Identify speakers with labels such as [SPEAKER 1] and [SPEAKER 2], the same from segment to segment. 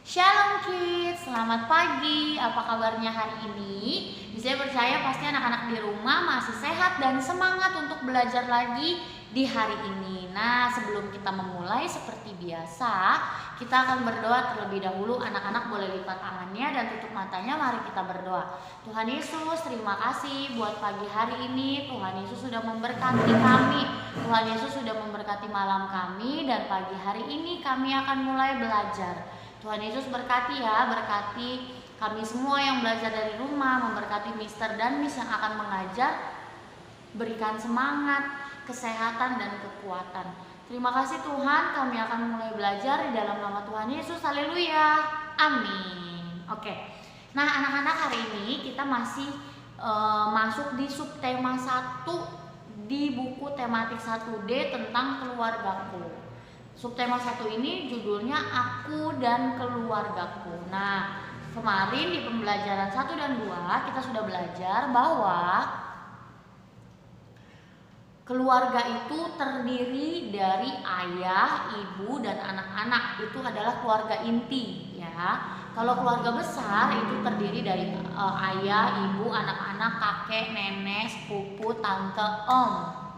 [SPEAKER 1] Shalom kids, selamat pagi. Apa kabarnya hari ini? Saya percaya pasti anak-anak di rumah masih sehat dan semangat untuk belajar lagi di hari ini. Nah, sebelum kita memulai seperti biasa, kita akan berdoa terlebih dahulu. Anak-anak boleh lipat tangannya dan tutup matanya. Mari kita berdoa. Tuhan Yesus, terima kasih buat pagi hari ini. Tuhan Yesus sudah memberkati kami. Tuhan Yesus sudah memberkati malam kami, dan pagi hari ini kami akan mulai belajar. Tuhan Yesus berkati ya, berkati kami semua yang belajar dari rumah, memberkati Mister dan Miss yang akan mengajar, berikan semangat, kesehatan dan kekuatan. Terima kasih Tuhan, kami akan mulai belajar di dalam nama Tuhan Yesus. Haleluya, amin. Oke, nah anak-anak, hari ini kita masih masuk di subtema 1 di buku tematik 1D tentang keluargaku. Subtema 1 ini judulnya Aku dan Keluargaku. Nah, kemarin di pembelajaran 1 dan 2 kita sudah belajar bahwa keluarga itu terdiri dari ayah, ibu, dan anak-anak. Itu adalah keluarga inti ya. Kalau keluarga besar itu terdiri dari ayah, ibu, anak-anak, kakek, nenek, sepupu, tante, om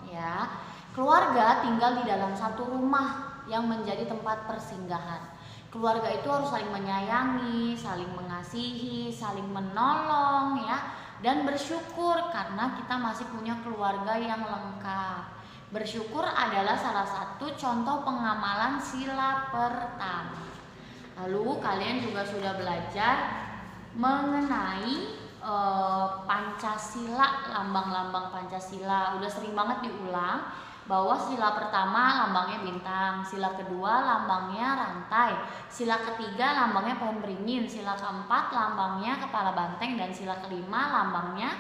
[SPEAKER 1] ya. Keluarga tinggal di dalam satu rumah yang menjadi tempat persinggahan. Keluarga itu harus saling menyayangi, saling mengasihi, saling menolong ya, dan bersyukur karena kita masih punya keluarga yang lengkap. Bersyukur adalah salah satu contoh pengamalan sila pertama. Lalu kalian juga sudah belajar mengenai Pancasila, lambang-lambang Pancasila. Udah sering banget diulang bahwa sila pertama lambangnya bintang, sila kedua lambangnya rantai, sila ketiga lambangnya pohon beringin, sila keempat lambangnya kepala banteng, dan sila kelima lambangnya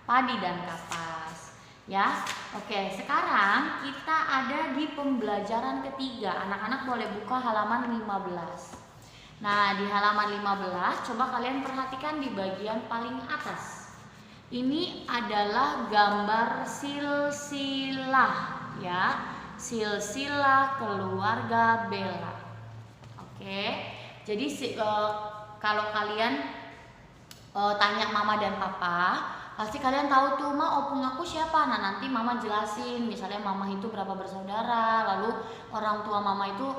[SPEAKER 1] padi dan kapas. Ya, oke. Sekarang kita ada di pembelajaran ketiga. Anak-anak boleh buka halaman 15. Nah, di halaman 15 coba kalian perhatikan di bagian paling atas. Ini adalah gambar silsilah ya, silsilah keluarga Bella. Oke, jadi kalau kalian tanya mama dan papa, pasti kalian tahu tuh, ma opung aku siapa. Nah, nanti mama jelasin, misalnya mama itu berapa bersaudara, lalu orang tua mama itu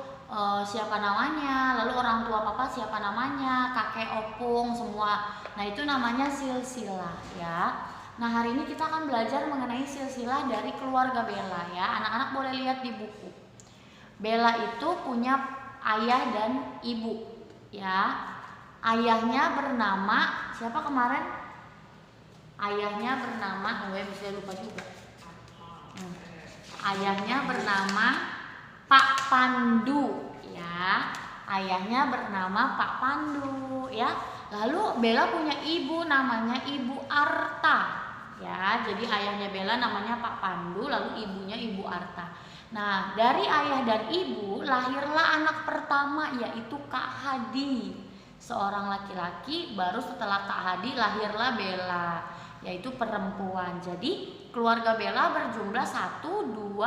[SPEAKER 1] siapa namanya, lalu orang tua papa siapa namanya, kakek, opung, semua. Nah, itu namanya silsilah ya. Nah, hari ini kita akan belajar mengenai silsilah dari keluarga Bella ya. Anak-anak boleh lihat di buku. Bella itu punya ayah dan ibu ya. Ayahnya bernama siapa kemarin? Ayahnya bernama, bisa lupa juga. Ayahnya bernama Pak Pandu ya. Ayahnya bernama Pak Pandu ya. Lalu Bella punya ibu namanya Ibu Arta. Ya, jadi ayahnya Bella namanya Pak Pandu, lalu ibunya Ibu Arta. Nah, dari ayah dan ibu lahirlah anak pertama, yaitu Kak Hadi, seorang laki-laki. Baru setelah Kak Hadi lahirlah Bella, yaitu perempuan. Jadi keluarga Bella berjumlah 1, 2,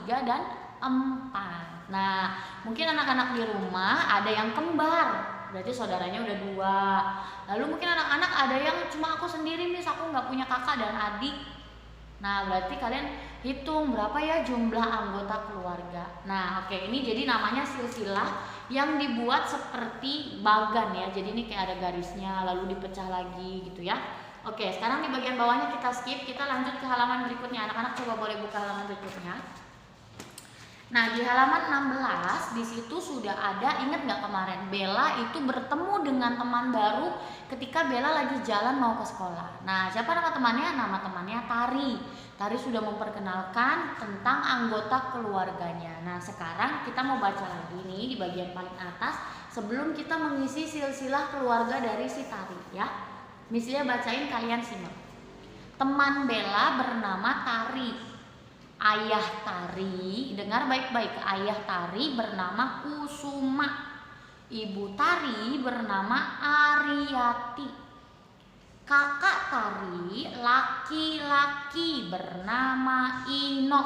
[SPEAKER 1] 3, dan 4. Nah, mungkin anak-anak di rumah ada yang kembar, berarti saudaranya udah 2. Lalu mungkin anak-anak ada yang cuma aku sendiri, Miss, aku nggak punya kakak dan adik. Nah, berarti kalian hitung berapa ya jumlah anggota keluarga. Nah, oke, ini jadi namanya silsilah yang dibuat seperti bagan ya. Jadi ini kayak ada garisnya lalu dipecah lagi gitu ya. Oke, sekarang di bagian bawahnya kita skip, kita lanjut ke halaman berikutnya. Anak-anak coba boleh buka halaman berikutnya. Nah, di halaman 16 di situ sudah ada, ingat nggak kemarin Bella itu bertemu dengan teman baru ketika Bella lagi jalan mau ke sekolah. Nah, siapa nama temannya? Nama temannya Tari. Tari sudah memperkenalkan tentang anggota keluarganya. Nah, sekarang kita mau baca lagi nih di bagian paling atas sebelum kita mengisi silsilah keluarga dari si Tari ya. Misalnya bacain, kalian simak. Teman Bella bernama Tari. Ayah Tari, dengar baik-baik, ayah Tari bernama Kusuma. Ibu Tari bernama Ariati. Kakak Tari laki-laki bernama Ino.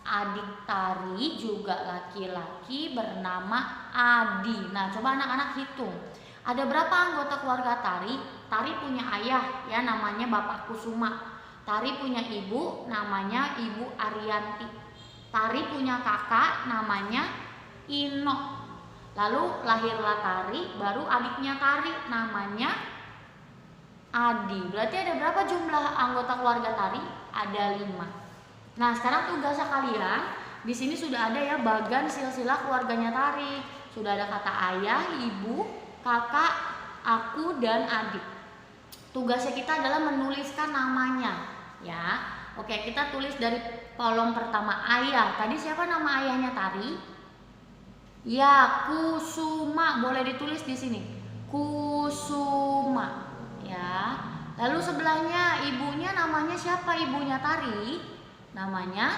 [SPEAKER 1] adik tari juga laki-laki bernama Adi. Nah, coba anak-anak hitung. Ada berapa anggota keluarga Tari? Tari punya ayah ya namanya Bapak Kusuma. Tari punya ibu namanya Ibu Arianti. Tari punya kakak namanya Ino. Lalu lahirlah Tari, baru adiknya Tari namanya Adi. Berarti ada berapa jumlah anggota keluarga Tari? Ada 5. Nah, sekarang tugasnya kalian di sini sudah ada ya bagan silsilah keluarganya Tari. Sudah ada kata ayah, ibu, kakak, aku dan adik. Tugasnya kita adalah menuliskan namanya, ya. Oke, kita tulis dari kolom pertama ayah. Tadi siapa nama ayahnya Tari? Ya, Kusuma. Boleh ditulis di sini. Kusuma, ya. Lalu sebelahnya ibunya namanya siapa? Ibunya Tari namanya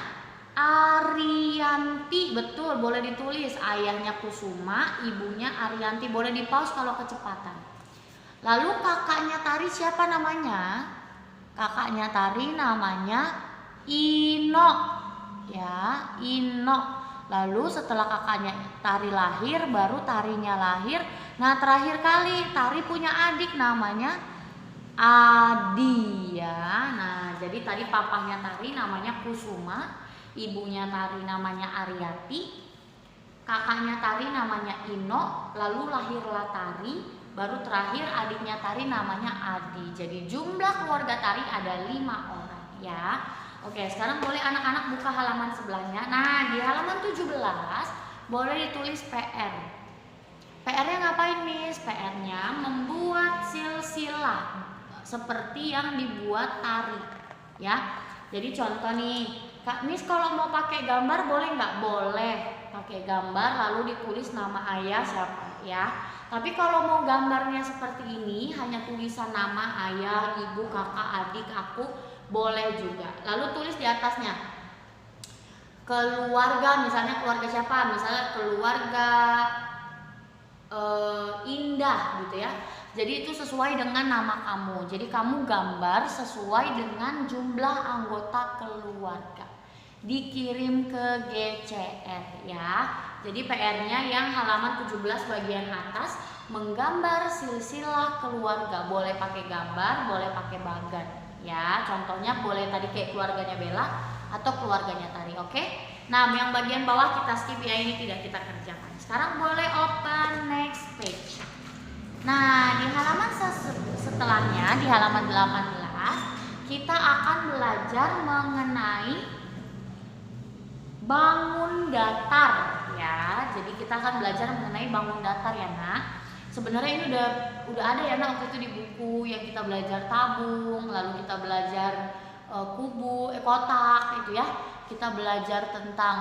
[SPEAKER 1] Arianti. Betul, boleh ditulis. Ayahnya Kusuma, ibunya Arianti. Boleh di-pause kalau kecepatan. Lalu kakaknya Tari siapa namanya? Kakaknya Tari namanya Ino. Ya, Ino. Lalu setelah kakaknya Tari lahir, baru Tarinya lahir. Nah, terakhir kali Tari punya adik namanya Adi ya. Nah, jadi tadi papahnya Tari namanya Kusuma, ibunya Tari namanya Ariati, kakaknya Tari namanya Ino, lalu lahirlah Tari, baru terakhir adiknya Tari namanya Adi. Jadi jumlah keluarga Tari ada 5 orang ya. Oke, sekarang boleh anak-anak buka halaman sebelahnya. Nah, di halaman 17 boleh ditulis PR. PR-nya ngapain, Miss? PR-nya membuat silsilah seperti yang dibuat Tari ya. Jadi contoh nih, Kak Miss kalau mau pakai gambar boleh nggak? Boleh pakai gambar lalu ditulis nama ayah siapa ya. Tapi kalau mau gambarnya seperti ini hanya tulisan nama ayah, ibu, kakak, adik, aku, boleh juga. Lalu tulis di atasnya keluarga, misalnya keluarga siapa? Misalnya keluarga Indah gitu ya. Jadi itu sesuai dengan nama kamu. Jadi kamu gambar sesuai dengan jumlah anggota keluarga. Dikirim ke GCR ya. Jadi PR-nya yang halaman 17 bagian atas menggambar silsilah keluarga. Boleh pakai gambar, boleh pakai bagan ya. Contohnya boleh tadi kayak keluarganya Bella atau keluarganya Tari, oke? Nah, yang bagian bawah kita skip ya, ini tidak kita kerjakan. Sekarang boleh open next page. Nah, di halaman setelahnya, di halaman 18, kita akan belajar mengenai bangun datar ya. Jadi kita akan belajar mengenai bangun datar ya, Nak. Sebenarnya ini udah ada ya, Nak, waktu itu di buku yang kita belajar tabung, lalu kita belajar kotak itu ya. Kita belajar tentang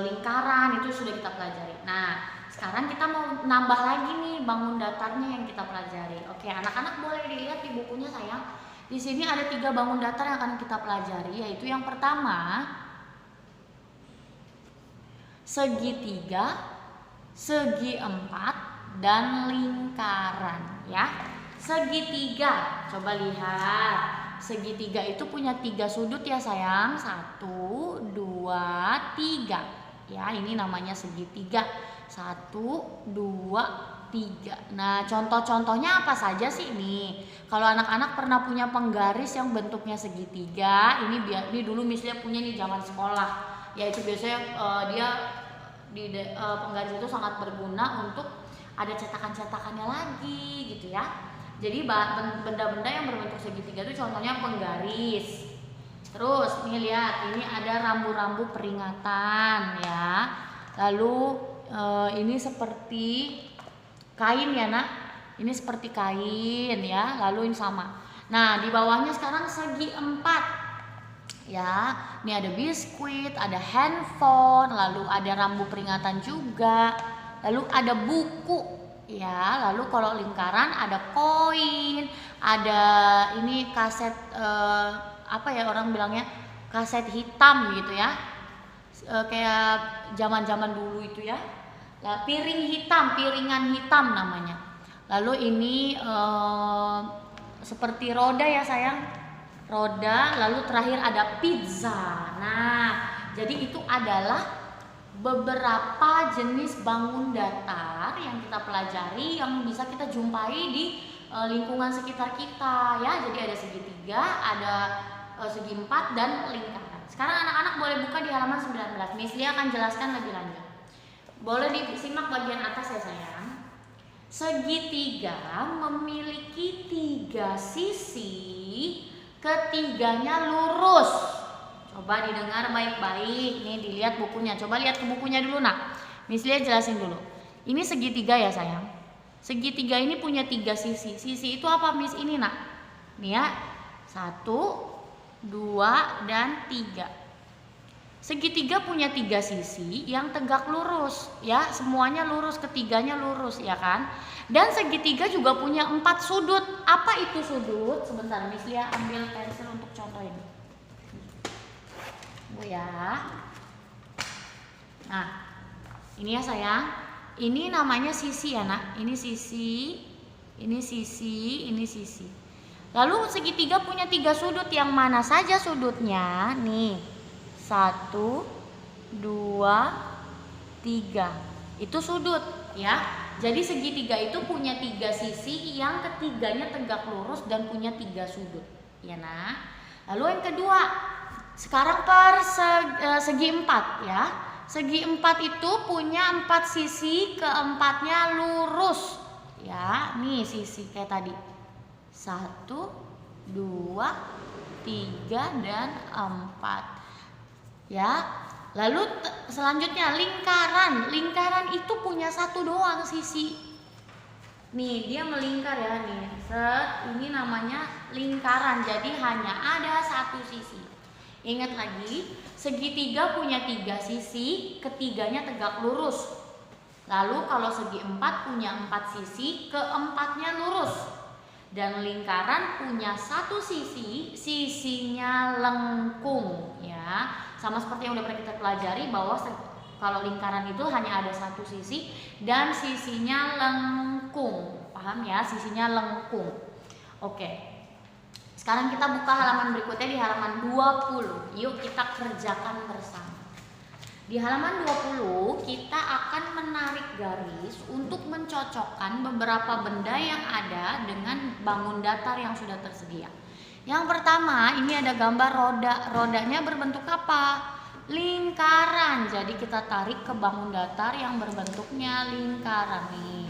[SPEAKER 1] lingkaran, itu sudah kita pelajari. Nah, sekarang kita mau nambah lagi nih bangun datarnya yang kita pelajari. Oke, anak-anak boleh dilihat di bukunya sayang. Di sini ada 3 bangun datar yang akan kita pelajari, yaitu yang pertama segitiga, segi empat, dan lingkaran ya. Segitiga, coba lihat. Segitiga itu punya 3 sudut ya sayang. 1, 2, 3 ya. Ini namanya segitiga. 1, 2, 3. Nah, contoh-contohnya apa saja sih ini? Kalau anak-anak pernah punya penggaris yang bentuknya segitiga, ini dulu misalnya punya nih zaman sekolah. Ya itu biasanya penggaris itu sangat berguna untuk ada cetakan-cetakannya lagi gitu ya. Jadi benda-benda yang berbentuk segitiga itu contohnya penggaris. Terus nih lihat, ini ada rambu-rambu peringatan ya. Lalu ini seperti kain ya, Nak. Ini seperti kain ya. Lalu ini sama. Nah, di bawahnya sekarang segi empat ya. Ini ada biskuit, ada handphone, lalu ada rambu peringatan juga. Lalu ada buku ya. Lalu kalau lingkaran ada koin, ada ini kaset apa ya orang bilangnya, kaset hitam gitu ya. Kayak zaman-zaman dulu itu ya. Piring hitam, piringan hitam namanya. Lalu ini seperti roda ya sayang. roda, lalu terakhir ada pizza. Nah, jadi itu adalah beberapa jenis bangun datar yang kita pelajari yang bisa kita jumpai di lingkungan sekitar kita ya. Jadi ada segitiga, ada segi empat dan lingkaran. Sekarang anak-anak boleh buka di halaman 19. Miss Lia akan jelaskan lebih lanjut. Boleh disimak bagian atas ya sayang. Segitiga memiliki 3 sisi, ketiganya lurus. Coba didengar baik-baik. Nih dilihat bukunya. Coba lihat ke bukunya dulu nak. Miss Lia jelasin dulu. Ini segitiga ya sayang. Segitiga ini punya 3 sisi. Sisi itu apa Miss? Ini nak. Nih ya. 1, 2, dan 3. Segitiga punya 3 sisi yang tegak lurus ya. Semuanya lurus, ketiganya lurus ya kan. Dan segitiga juga punya 4 sudut. Apa itu sudut? Sebentar Miss Lia ambil pensil untuk contohin. Ya. Nah, ini ya sayang. Ini namanya sisi ya nak. Ini sisi, ini sisi, ini sisi. Lalu segitiga punya 3 sudut. Yang mana saja sudutnya? Nih, 1, 2, 3. Itu sudut ya. Jadi segitiga itu punya 3 sisi yang ketiganya tegak lurus dan punya 3 sudut. Ya nak. Lalu yang kedua, sekarang segi 4 ya. Segi 4 itu punya 4 sisi, keempatnya lurus ya. Nih sisi kayak tadi 1, 2, 3, dan 4 ya. Lalu selanjutnya lingkaran. Lingkaran itu punya 1 doang sisi. Nih dia melingkar ya nih. Ini namanya lingkaran. Jadi hanya ada 1 sisi. Ingat lagi, segitiga punya 3 sisi, ketiganya tegak lurus. Lalu kalau segi 4 punya 4 sisi, keempatnya lurus. Dan lingkaran punya 1 sisi, sisinya lengkung ya. Sama seperti yang udah pernah kita pelajari bahwa kalau lingkaran itu hanya ada 1 sisi dan sisinya lengkung. Paham ya? Sisinya lengkung. Oke. Sekarang kita buka halaman berikutnya di halaman 20. Yuk kita kerjakan bersama. Di halaman 20 kita akan menarik garis untuk mencocokkan beberapa benda yang ada dengan bangun datar yang sudah tersedia. Yang pertama ini ada gambar roda. Rodanya berbentuk apa? Lingkaran. Jadi kita tarik ke bangun datar yang berbentuknya lingkaran nih.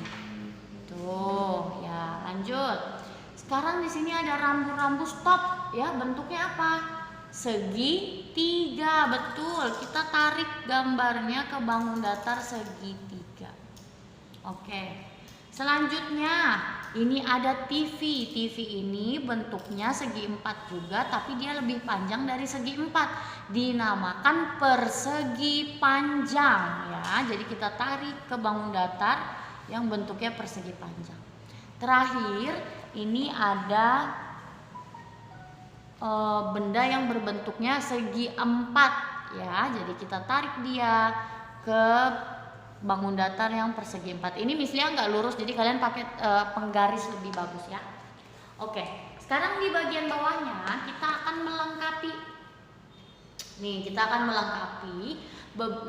[SPEAKER 1] Tuh ya, lanjut. Sekarang di sini ada rambu-rambu stop ya, bentuknya apa? Segitiga, betul. Kita tarik gambarnya ke bangun datar segitiga. Oke. Selanjutnya ini ada TV. TV ini bentuknya segi 4 juga, tapi dia lebih panjang dari segi 4. Dinamakan persegi panjang ya. Jadi kita tarik ke bangun datar yang bentuknya persegi panjang. Terakhir ini ada benda yang berbentuknya segi 4 ya. Jadi kita tarik dia ke bangun datar yang persegi 4. Ini misalnya nggak lurus, jadi kalian pakai penggaris lebih bagus ya. Oke, sekarang di bagian bawahnya kita akan melengkapi. Nih, kita akan melengkapi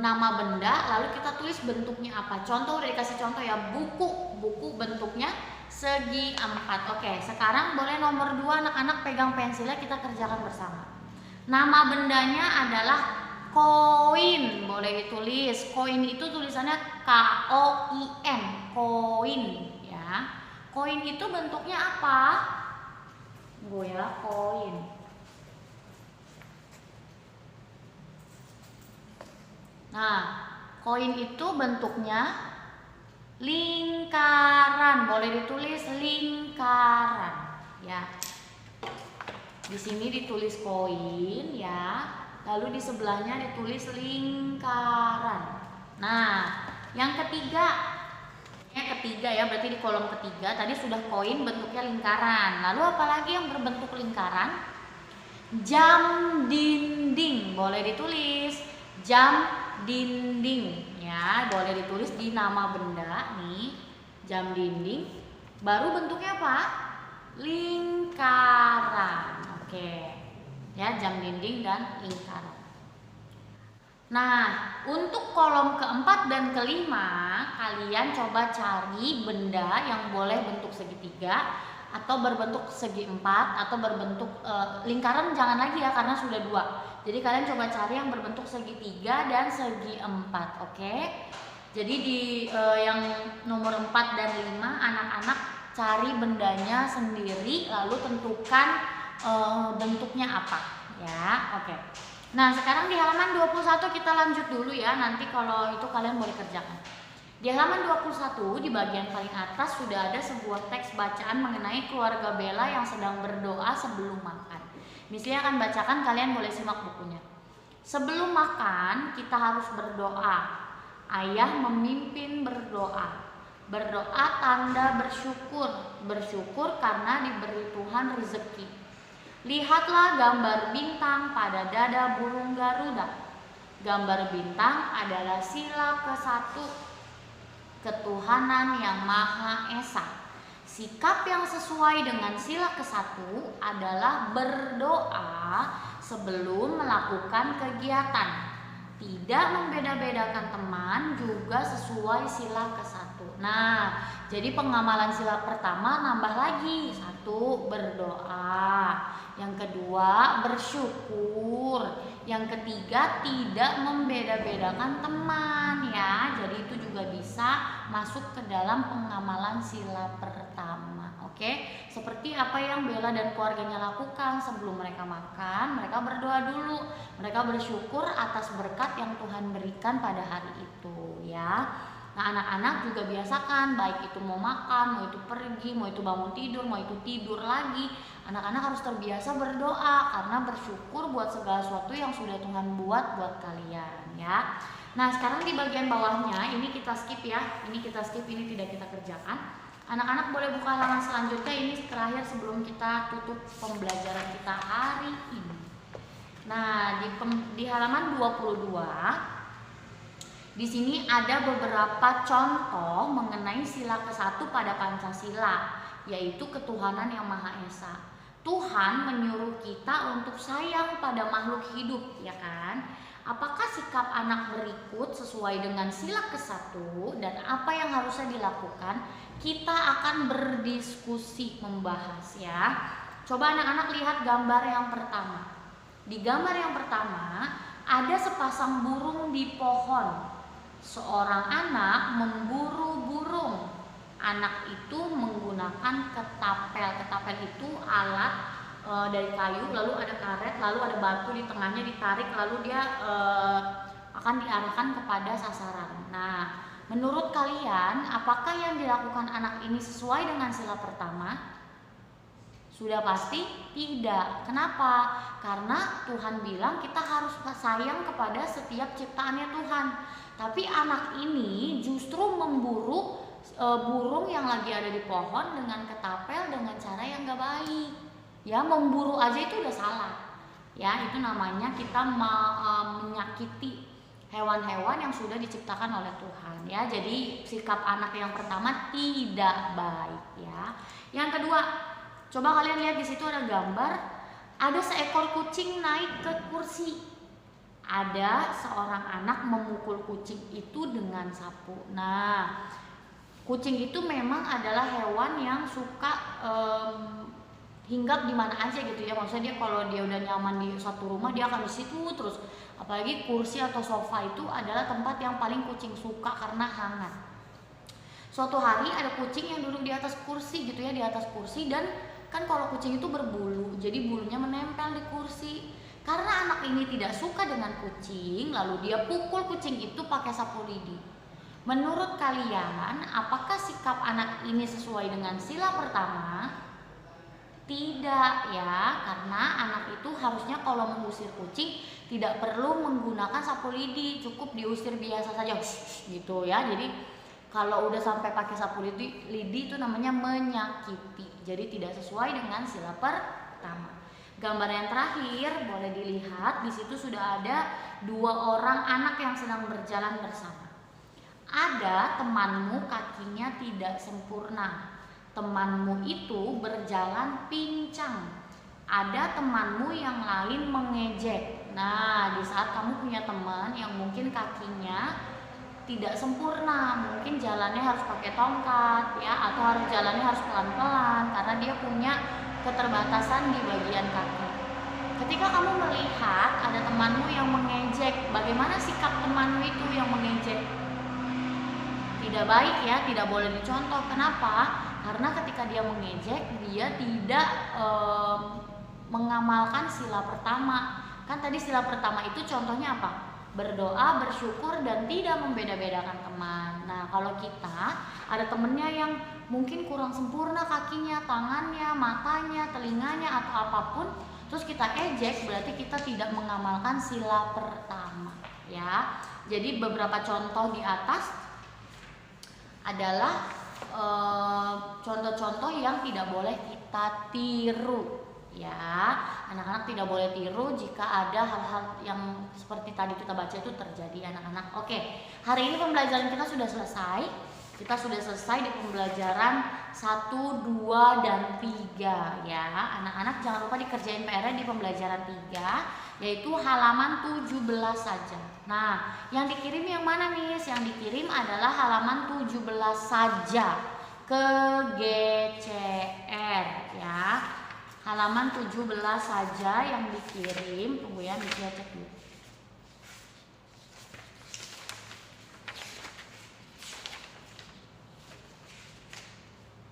[SPEAKER 1] nama benda, lalu kita tulis bentuknya apa. Contoh udah dikasih contoh ya, buku bentuknya segi 4. Oke, sekarang boleh nomor 2 anak-anak pegang pensilnya, kita kerjakan bersama. Nama bendanya adalah koin. Boleh ditulis. Koin itu tulisannya K-O-I-N. Koin ya. Koin itu bentuknya apa? Ya, koin. Nah, koin itu bentuknya lingkaran. Boleh ditulis lingkaran ya. Di sini ditulis koin ya. Lalu di sebelahnya ditulis lingkaran. Nah, yang ketiga. Yang ketiga ya, berarti di kolom ketiga tadi sudah koin bentuknya lingkaran. Lalu apalagi yang berbentuk lingkaran? Jam dinding. Boleh ditulis jam dinding ya. Boleh ditulis di nama benda nih, jam dinding. Baru bentuknya apa? Lingkaran. Oke. ya, jam dinding dan lingkaran. Nah, untuk kolom keempat dan kelima, kalian coba cari benda yang boleh bentuk segitiga atau berbentuk segi empat atau berbentuk lingkaran jangan lagi ya karena sudah dua. Jadi kalian coba cari yang berbentuk segitiga dan segi empat, oke? Jadi di yang nomor 4 dan 5 anak-anak cari bendanya sendiri lalu tentukan bentuknya apa ya, oke. Nah, sekarang di halaman 21 kita lanjut dulu ya. Nanti kalau itu kalian boleh kerjakan. Di halaman 21 di bagian paling atas sudah ada sebuah teks bacaan mengenai keluarga Bella yang sedang berdoa sebelum makan. Misalnya akan bacakan, kalian boleh simak bukunya. Sebelum makan kita harus berdoa. Ayah memimpin berdoa. Berdoa tanda bersyukur. Bersyukur karena diberi Tuhan rezeki. Lihatlah gambar bintang pada dada burung Garuda. Gambar bintang adalah sila ke-1 ketuhanan yang Maha Esa. Sikap yang sesuai dengan sila ke-1 adalah berdoa sebelum melakukan kegiatan. Tidak membeda-bedakan teman juga sesuai sila ke-1. Nah, jadi pengamalan sila pertama nambah lagi. 1, berdoa. Yang kedua, bersyukur. Yang ketiga, tidak membeda-bedakan teman ya. Jadi itu juga bisa masuk ke dalam pengamalan sila pertama. Oke, seperti apa yang Bella dan keluarganya lakukan sebelum mereka makan, mereka berdoa dulu. Mereka bersyukur atas berkat yang Tuhan berikan pada hari itu ya. Nah, anak-anak juga biasakan, baik itu mau makan, mau itu pergi, mau itu bangun tidur, mau itu tidur lagi, anak-anak harus terbiasa berdoa karena bersyukur buat segala sesuatu yang sudah Tuhan buat kalian ya. Nah, sekarang di bagian bawahnya ini kita skip ya, ini kita skip, ini tidak kita kerjakan. Anak-anak boleh buka halaman selanjutnya, ini terakhir sebelum kita tutup pembelajaran kita hari ini. Nah, di halaman 22 di sini ada beberapa contoh mengenai sila ke-1 pada Pancasila, yaitu ketuhanan yang Maha Esa. Tuhan menyuruh kita untuk sayang pada makhluk hidup, ya kan? Apakah sikap anak berikut sesuai dengan sila ke-1 dan apa yang harusnya dilakukan? Kita akan berdiskusi membahas ya. Coba anak-anak lihat gambar yang pertama. Di gambar yang pertama ada sepasang burung di pohon. Seorang anak memburu burung. Anak itu menggunakan ketapel. Ketapel itu alat dari kayu, lalu ada karet, lalu ada batu di tengahnya ditarik, lalu dia akan diarahkan kepada sasaran. Nah, menurut kalian, apakah yang dilakukan anak ini sesuai dengan sila pertama? Sudah pasti tidak. Kenapa? Karena Tuhan bilang kita harus sayang kepada setiap ciptaannya Tuhan. Tapi anak ini justru memburu burung yang lagi ada di pohon dengan ketapel dengan cara yang gak baik. Ya, memburu aja itu udah salah. Ya, itu namanya kita menyakiti hewan-hewan yang sudah diciptakan oleh Tuhan. Ya, jadi sikap anak yang pertama tidak baik. Ya, yang kedua, coba kalian lihat di situ ada gambar, ada seekor kucing naik ke kursi. Ada seorang anak memukul kucing itu dengan sapu. Nah, kucing itu memang adalah hewan yang suka hinggap di mana aja gitu ya. Maksudnya dia kalau dia udah nyaman di suatu rumah dia akan di situ terus. Apalagi kursi atau sofa itu adalah tempat yang paling kucing suka karena hangat. Suatu hari ada kucing yang duduk di atas kursi gitu ya, di atas kursi, dan kan kalau kucing itu berbulu, jadi bulunya menempel di kursi. Karena anak ini tidak suka dengan kucing, lalu dia pukul kucing itu pakai sapu lidi. Menurut kalian, apakah sikap anak ini sesuai dengan sila pertama? Tidak ya, karena anak itu harusnya kalau mengusir kucing tidak perlu menggunakan sapu lidi, cukup diusir biasa saja gitu ya. Jadi kalau udah sampai pakai sapu lidi itu namanya menyakiti. Jadi tidak sesuai dengan sila pertama. Gambar yang terakhir boleh dilihat, di situ sudah ada dua orang anak yang sedang berjalan bersama. Ada temanmu kakinya tidak sempurna. Temanmu itu berjalan pincang. ada temanmu yang lain mengejek. Nah, di saat kamu punya teman yang mungkin kakinya tidak sempurna, mungkin jalannya harus pakai tongkat ya, atau jalannya harus pelan-pelan karena dia punya keterbatasan di bagian kaki. Ketika kamu melihat ada temanmu yang mengejek, bagaimana sikap temanmu itu yang mengejek? Tidak baik ya, tidak boleh dicontoh. Kenapa? Karena ketika dia mengejek, dia tidak mengamalkan sila pertama. Kan tadi sila pertama itu contohnya apa? Berdoa, bersyukur, dan tidak membeda-bedakan teman. Nah, kalau kita ada temennya yang mungkin kurang sempurna kakinya, tangannya, matanya, telinganya, atau apapun, terus kita ejek, berarti kita tidak mengamalkan sila pertama ya. Jadi beberapa contoh di atas adalah contoh-contoh yang tidak boleh kita tiru ya. Anak-anak tidak boleh tiru jika ada hal-hal yang seperti tadi kita baca itu terjadi anak-anak. Oke, hari ini pembelajaran kita sudah selesai. Kita sudah selesai di pembelajaran 1, 2, dan 3 ya. Anak-anak jangan lupa dikerjain PR-nya di pembelajaran 3, yaitu halaman 17 saja. Nah, yang dikirim yang mana Miss? Yang dikirim adalah halaman 17 saja ke GCR ya. Halaman 17 saja yang dikirim. Tunggu ya, Miss cek dulu.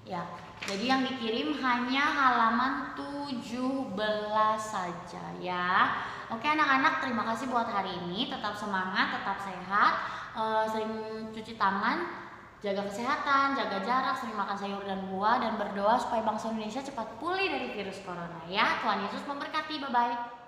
[SPEAKER 1] Ya, jadi yang dikirim hanya halaman 17 saja ya. Oke anak-anak, terima kasih buat hari ini. Tetap semangat, tetap sehat, sering cuci tangan, jaga kesehatan, jaga jarak, sering makan sayur dan buah, dan berdoa supaya bangsa Indonesia cepat pulih dari virus corona ya. Tuhan Yesus memberkati, bye-bye.